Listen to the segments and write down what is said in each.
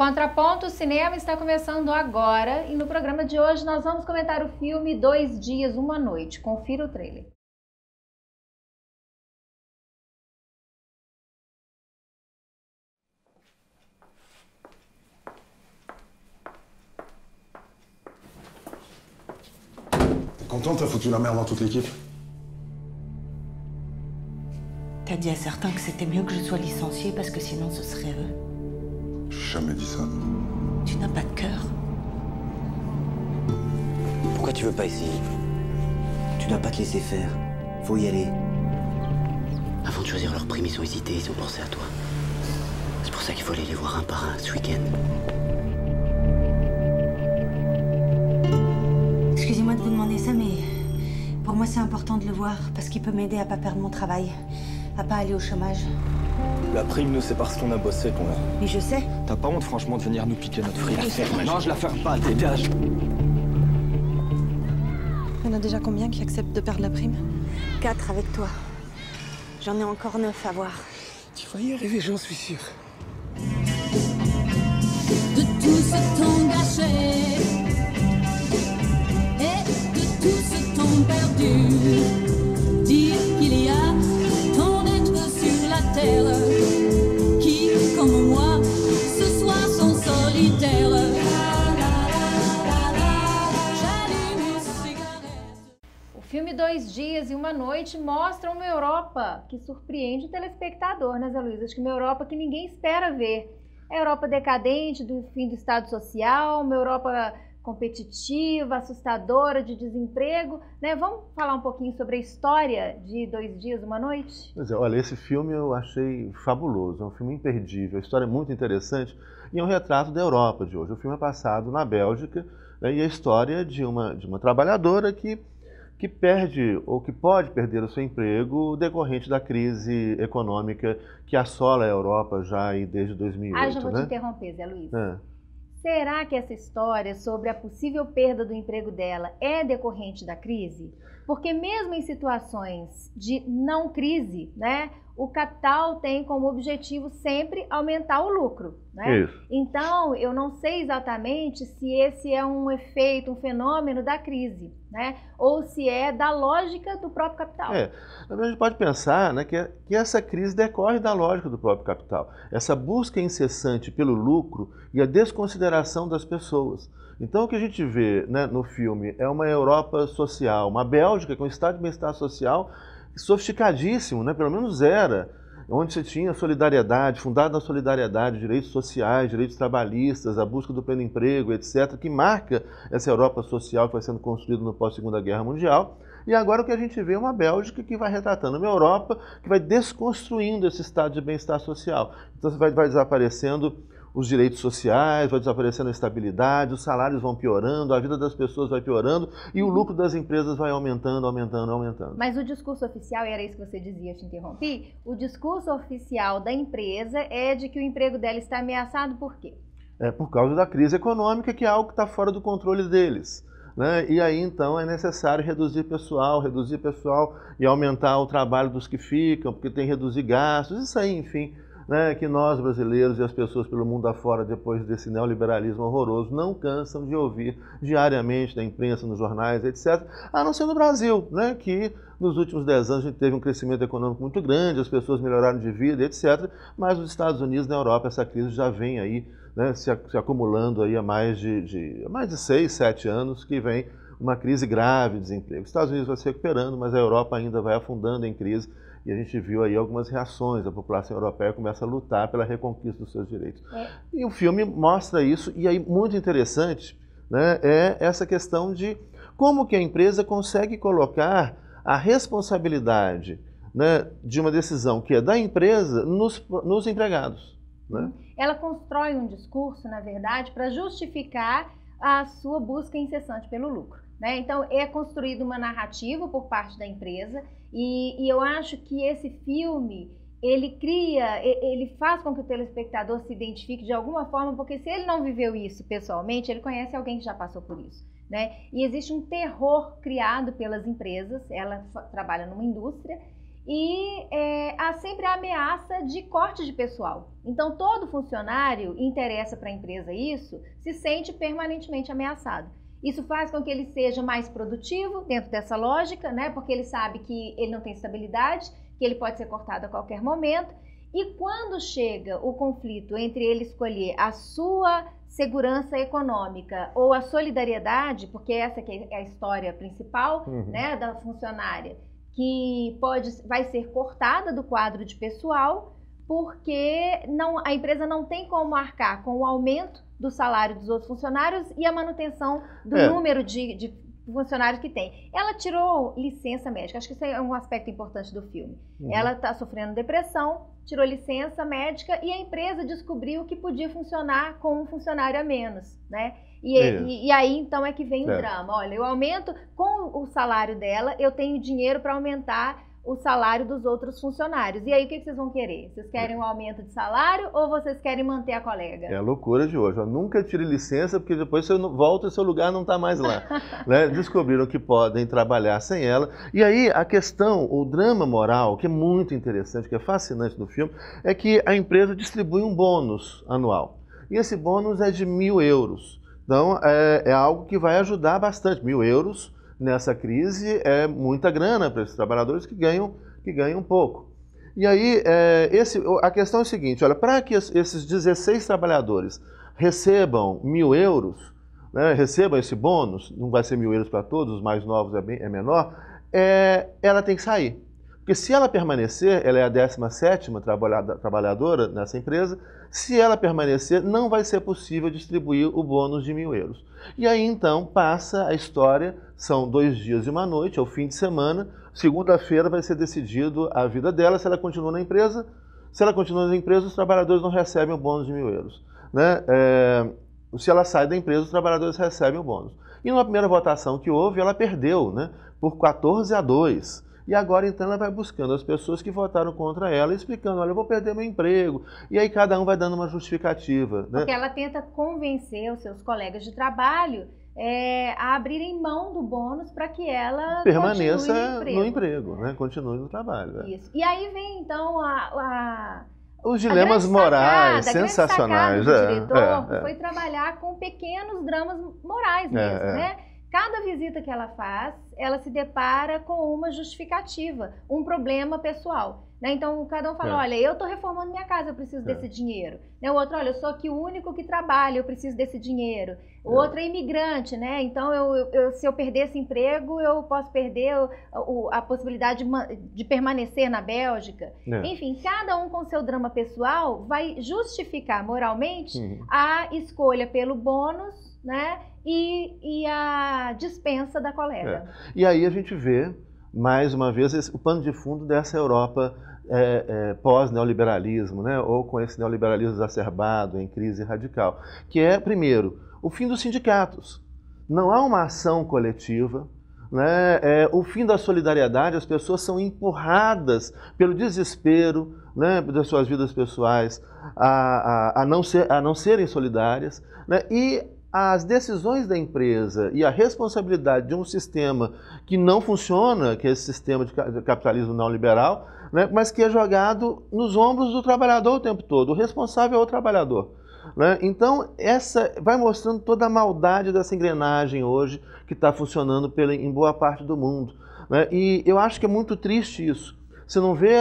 Contraponto Cinema está começando agora e no programa de hoje nós vamos comentar o filme 2 Dias, Uma Noite. Confira o trailer. T'es content, t'as foutu la merde dans toute l'équipe? T'as dit à certains que c'était mieux que je sois licenciée parce que sinon ce serait eux. J'ai jamais dit ça. Tu n'as pas de cœur. Pourquoi tu veux pas essayer? Tu dois pas te laisser faire. Faut y aller. Avant de choisir leur prime, ils ont hésité, ils ont pensé à toi. C'est pour ça qu'il faut aller les voir un par un ce week-end. Excusez-moi de vous demander ça, mais pour moi c'est important de le voir parce qu'il peut m'aider à pas perdre mon travail, à pas aller au chômage. La prime, nous, c'est parce qu'on a bossé qu'on l'a. Mais je sais. T'as pas honte, franchement, de venir nous piquer notre fric? Non, je la ferme pas, dégage. Il y en a déjà combien qui acceptent de perdre la prime? 4 avec toi. J'en ai encore 9 à voir. Tu vas y arriver, j'en suis sûr. De tout ce temps gâché et de tout ce temps perdu, dire qu'il y a tant d'êtres sur la terre qui, comme moi, ce soir sont solitaires. J'allume une cigarette. O filme 2 Dias e Uma Noite mostra uma Europa que surpreende o telespectador, né, Zé Luiz? Acho que uma Europa que ninguém espera ver. A Europa decadente do fim do Estado Social, uma Europa competitiva, assustadora, de desemprego, né? Vamos falar um pouquinho sobre a história de 2 Dias, Uma Noite? Pois é, olha, esse filme eu achei fabuloso, é um filme imperdível, a história é muito interessante e é um retrato da Europa de hoje. O filme é passado na Bélgica, né, e a história de uma trabalhadora que perde ou que pode perder o seu emprego decorrente da crise econômica que assola a Europa já aí desde 2008. Já vou né? te interromper, Zé Luiz. É. Será que essa história sobre a possível perda do emprego dela é decorrente da crise? Porque mesmo em situações de não crise, né, o capital tem como objetivo sempre aumentar o lucro, né? Isso. Então, eu não sei exatamente se esse é um efeito, um fenômeno da crise, né? Ou se é da lógica do próprio capital. A gente pode pensar, né, que essa crise decorre da lógica do próprio capital. Essa busca incessante pelo lucro e a desconsideração das pessoas. Então o que a gente vê, né, no filme é uma Europa social, uma Bélgica com um estado de bem-estar social sofisticadíssimo, né, pelo menos era, onde você tinha solidariedade, fundado na solidariedade, direitos sociais, direitos trabalhistas, a busca do pleno emprego, etc., que marca essa Europa social que vai sendo construída no pós-Segunda Guerra Mundial. E agora o que a gente vê é uma Bélgica que vai retratando uma Europa que vai desconstruindo esse estado de bem-estar social. Então vai desaparecendo os direitos sociais, vai desaparecendo a estabilidade, os salários vão piorando, a vida das pessoas vai piorando e o lucro das empresas vai aumentando, aumentando, aumentando. Mas o discurso oficial, e era isso que você dizia, eu te interrompi, o discurso oficial da empresa é de que o emprego dela está ameaçado por quê? É por causa da crise econômica, que é algo que está fora do controle deles. Né? E aí, então, é necessário reduzir pessoal e aumentar o trabalho dos que ficam, porque tem que reduzir gastos, isso aí, enfim, né, que nós brasileiros e as pessoas pelo mundo afora, depois desse neoliberalismo horroroso, não cansam de ouvir diariamente na imprensa, nos jornais, etc., a não ser no Brasil, né, que nos últimos 10 anos a gente teve um crescimento econômico muito grande, as pessoas melhoraram de vida, etc., mas nos Estados Unidos, na Europa, essa crise já vem aí, né, se acumulando aí há mais de 6, 7 anos, que vem uma crise grave de desemprego. Os Estados Unidos vai se recuperando, mas a Europa ainda vai afundando em crise. E a gente viu aí algumas reações, a população europeia começa a lutar pela reconquista dos seus direitos. E o filme mostra isso, e aí muito interessante, né, é essa questão de como que a empresa consegue colocar a responsabilidade, né, de uma decisão que é da empresa nos empregados. Né? Ela constrói um discurso, na verdade, para justificar a sua busca incessante pelo lucro. Né? Então, é construída uma narrativa por parte da empresa e eu acho que esse filme, ele faz com que o telespectador se identifique de alguma forma, porque se ele não viveu isso pessoalmente, ele conhece alguém que já passou por isso. Né? E existe um terror criado pelas empresas, ela trabalha numa indústria, e há sempre a ameaça de corte de pessoal. Então, todo funcionário, interessa para a empresa isso, se sente permanentemente ameaçado. Isso faz com que ele seja mais produtivo dentro dessa lógica, né? Porque ele sabe que ele não tem estabilidade, que ele pode ser cortado a qualquer momento. E quando chega o conflito entre ele escolher a sua segurança econômica ou a solidariedade, porque essa que é a história principal, né, da funcionária, que vai ser cortada do quadro de pessoal, porque a empresa não tem como arcar com o aumento do salário dos outros funcionários e a manutenção do número de funcionários que tem. Ela tirou licença médica, acho que isso é um aspecto importante do filme. Ela está sofrendo depressão, tirou licença médica e a empresa descobriu que podia funcionar com um funcionário a menos, né? E aí então é que vem o drama. Olha, eu aumento com o salário dela, eu tenho dinheiro para aumentar o salário dos outros funcionários. E aí o que vocês vão querer? Vocês querem um aumento de salário ou vocês querem manter a colega? É a loucura de hoje. Eu nunca tire licença porque depois você volta e seu lugar não está mais lá. Né? Descobriram que podem trabalhar sem ela. E aí a questão, o drama moral, que é muito interessante, que é fascinante no filme, é que a empresa distribui um bônus anual. E esse bônus é de 1.000 euros. Então é algo que vai ajudar bastante. 1.000 euros nessa crise é muita grana para esses trabalhadores que ganham pouco. E aí, a questão é a seguinte, olha, para que esses 16 trabalhadores recebam 1.000 euros, né, recebam esse bônus, não vai ser 1.000 euros para todos, os mais novos é menor, ela tem que sair. Porque se ela permanecer, ela é a 17ª trabalhadora nessa empresa, se ela permanecer, não vai ser possível distribuir o bônus de 1.000 euros. E aí, então, passa a história, são 2 dias e 1 noite, é o fim de semana, segunda-feira vai ser decidido a vida dela, se ela continua na empresa. Se ela continua na empresa, os trabalhadores não recebem o bônus de 1.000 euros. Né? Se ela sai da empresa, os trabalhadores recebem o bônus. E numa primeira votação que houve, ela perdeu, né, por 14-2. E agora, então, ela vai buscando as pessoas que votaram contra ela, explicando, olha, eu vou perder meu emprego. E aí cada um vai dando uma justificativa. Né? Porque ela tenta convencer os seus colegas de trabalho a abrirem mão do bônus para que ela permaneça no emprego, né? Continue no trabalho. Isso. E aí vem, então, os dilemas morais sensacionais. O diretor foi trabalhar com pequenos dramas morais mesmo, né? Cada visita que ela faz, ela se depara com uma justificativa, um problema pessoal. Né? Então, cada um fala, olha, eu estou reformando minha casa, eu preciso desse dinheiro. Né? O outro, olha, eu sou aqui o único que trabalha, eu preciso desse dinheiro. O outro é imigrante, né? Então, se eu perder esse emprego, eu posso perder a possibilidade de permanecer na Bélgica. Enfim, cada um com seu drama pessoal vai justificar moralmente a escolha pelo bônus, né? E a dispensa da colega. E aí a gente vê, mais uma vez, o pano de fundo dessa Europa pós-neoliberalismo, né? Ou com esse neoliberalismo exacerbado, em crise radical, que é, primeiro, o fim dos sindicatos. Não há uma ação coletiva, né? O fim da solidariedade, as pessoas são empurradas pelo desespero, né, das suas vidas pessoais a não serem solidárias, né? E as decisões da empresa e a responsabilidade de um sistema que não funciona, que é esse sistema de capitalismo neoliberal, né, mas que é jogado nos ombros do trabalhador o tempo todo. O responsável é o trabalhador. Né? Então, essa vai mostrando toda a maldade dessa engrenagem hoje que está funcionando em boa parte do mundo. Né? E eu acho que é muito triste isso. Você não vê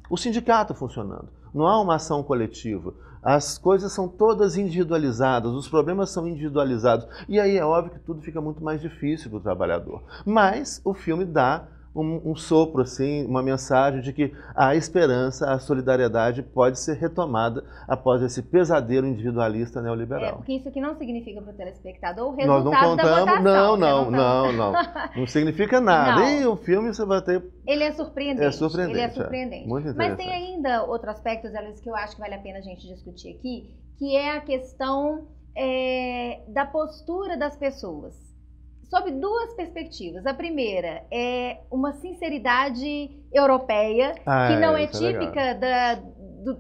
o sindicato funcionando. Não há uma ação coletiva. As coisas são todas individualizadas, os problemas são individualizados. E aí é óbvio que tudo fica muito mais difícil para o trabalhador. Mas o filme dá um sopro, assim, uma mensagem de que a esperança, a solidariedade pode ser retomada após esse pesadelo individualista neoliberal. Porque isso aqui não significa para o telespectador o resultado da votação. Não significa nada. Não. E o filme você vai ter... Ele é surpreendente. Ele é surpreendente. Muito interessante. Mas tem ainda outro aspecto, Zé Luiz, que eu acho que vale a pena a gente discutir aqui, que é a questão da postura das pessoas. Sob 2 perspectivas. A primeira é uma sinceridade europeia, que não é típica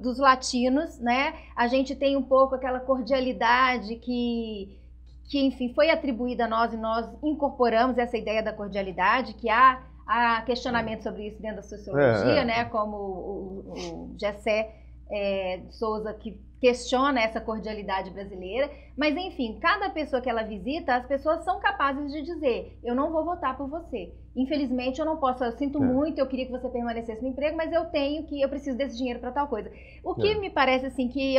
dos latinos, né? A gente tem um pouco aquela cordialidade que enfim, foi atribuída a nós e nós incorporamos essa ideia da cordialidade, que há Há questionamento sobre isso dentro da sociologia, né? Como o Gessé Souza, que questiona essa cordialidade brasileira. Mas, enfim, cada pessoa que ela visita, as pessoas são capazes de dizer: eu não vou votar por você. Infelizmente, eu não posso, eu sinto muito, eu queria que você permanecesse no emprego, mas eu preciso desse dinheiro para tal coisa. O que me parece, assim, que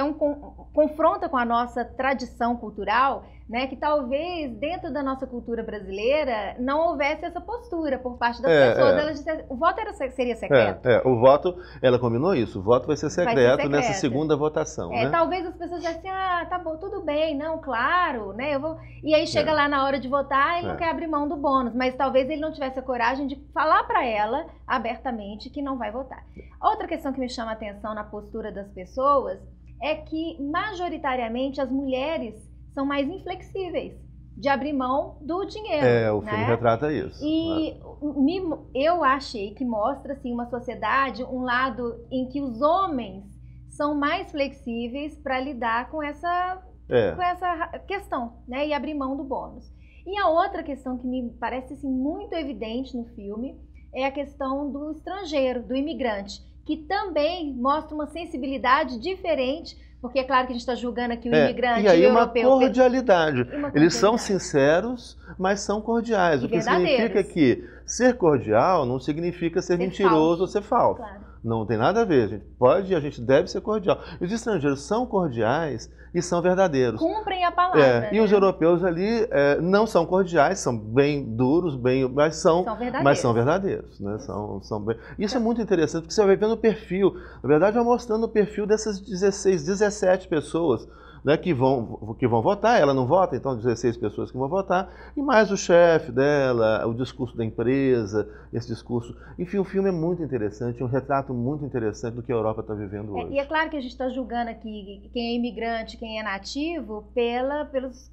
confronta com a nossa tradição cultural, né, que talvez dentro da nossa cultura brasileira não houvesse essa postura por parte das pessoas. Elas disseram, o voto seria secreto. O voto, ela combinou isso, o voto vai ser secreto nessa segunda votação. Né? Talvez as pessoas dissessem, tá bom, tudo bem, não, claro, né, eu vou... E aí chega lá na hora de votar, ele não quer abrir mão do bônus, mas talvez ele não tivesse a coragem de falar para ela abertamente que não vai votar. Outra questão que me chama a atenção na postura das pessoas é que, majoritariamente, as mulheres são mais inflexíveis de abrir mão do dinheiro. O filme retrata isso. E eu achei que mostra assim, uma sociedade, um lado em que os homens são mais flexíveis para lidar com essa questão, né? E abrir mão do bônus. E a outra questão que me parece assim, muito evidente no filme é a questão do estrangeiro, do imigrante, que também mostra uma sensibilidade diferente, porque é claro que a gente está julgando aqui o imigrante e aí europeu. Uma cordialidade. Eles são sinceros, mas são cordiais. O que significa que ser cordial não significa ser mentiroso ou ser falso. Claro. Não tem nada a ver. A gente deve ser cordial. E os estrangeiros são cordiais e são verdadeiros. Cumprem a palavra. Né? E os europeus ali não são cordiais, são bem duros, mas são verdadeiros. Né? São bem... Isso é muito interessante, porque você vai vendo o perfil. Na verdade, vai mostrando o perfil dessas 17 pessoas, né, que vão votar. Ela não vota, então 16 pessoas que vão votar, e mais o chefe dela, o discurso da empresa, esse discurso. Enfim, o filme é muito interessante, um retrato muito interessante do que a Europa está vivendo hoje. E é claro que a gente está julgando aqui quem é imigrante, quem é nativo, pelas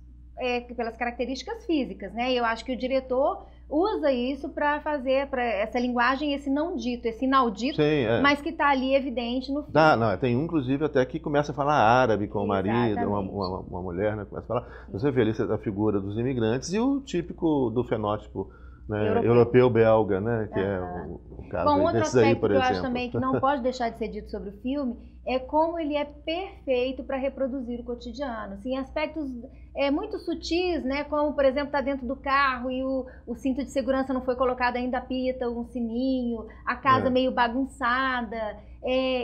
características físicas, né? E eu acho que o diretor usa isso para fazer essa linguagem, esse não dito, esse inaudito, mas que está ali evidente no filme. Tem um, inclusive, até que começa a falar árabe com o marido, uma mulher, né, começa a falar. Você vê ali a figura dos imigrantes e o típico do fenótipo, né, europeu belga, né, que é o caso desses aí, por exemplo. Outro aspecto que eu acho também que não pode deixar de ser dito sobre o filme é como ele é perfeito para reproduzir o cotidiano. Assim, aspectos muito sutis, né, como, por exemplo, estar dentro do carro e o cinto de segurança não foi colocado ainda, apita um sininho, a casa meio bagunçada.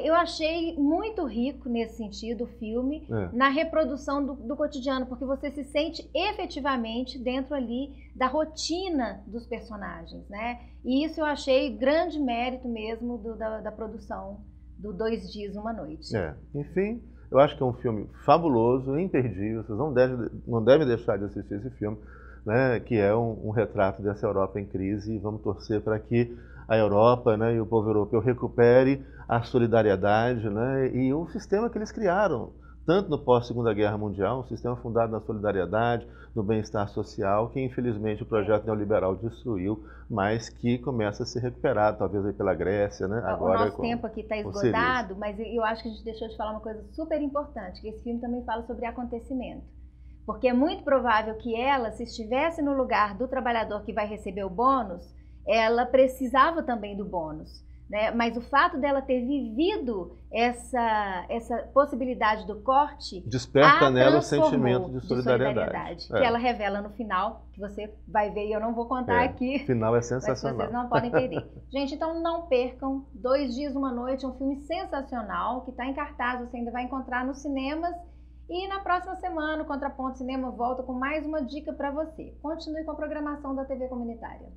Eu achei muito rico nesse sentido o filme, na reprodução do cotidiano, porque você se sente efetivamente dentro ali da rotina dos personagens, né? E isso eu achei grande mérito mesmo da produção do 2 Dias, Uma Noite. Enfim, eu acho que é um filme fabuloso, imperdível, vocês não devem deixar de assistir esse filme, né, que é um retrato dessa Europa em crise, e vamos torcer para que a Europa, né, e o povo europeu recupere a solidariedade, né, e o sistema que eles criaram, tanto no pós-Segunda Guerra Mundial, um sistema fundado na solidariedade, no bem-estar social, que infelizmente o projeto neoliberal destruiu, mas que começa a ser recuperado, talvez aí pela Grécia, né? Agora, o nosso tempo aqui está esgotado, mas eu acho que a gente deixou de falar uma coisa super importante, que esse filme também fala sobre acontecimento. Porque é muito provável que ela, se estivesse no lugar do trabalhador que vai receber o bônus, ela precisava também do bônus. Né? Mas o fato dela ter vivido essa possibilidade do corte desperta nela o sentimento de solidariedade. Que ela revela no final, que você vai ver e eu não vou contar aqui. O final é sensacional. Mas vocês não podem perder. Gente, então não percam 2 Dias, Uma Noite, é um filme sensacional, que está em cartaz, você ainda vai encontrar nos cinemas. E na próxima semana, o Contraponto Cinema volta com mais uma dica para você. Continue com a programação da TV Comunitária.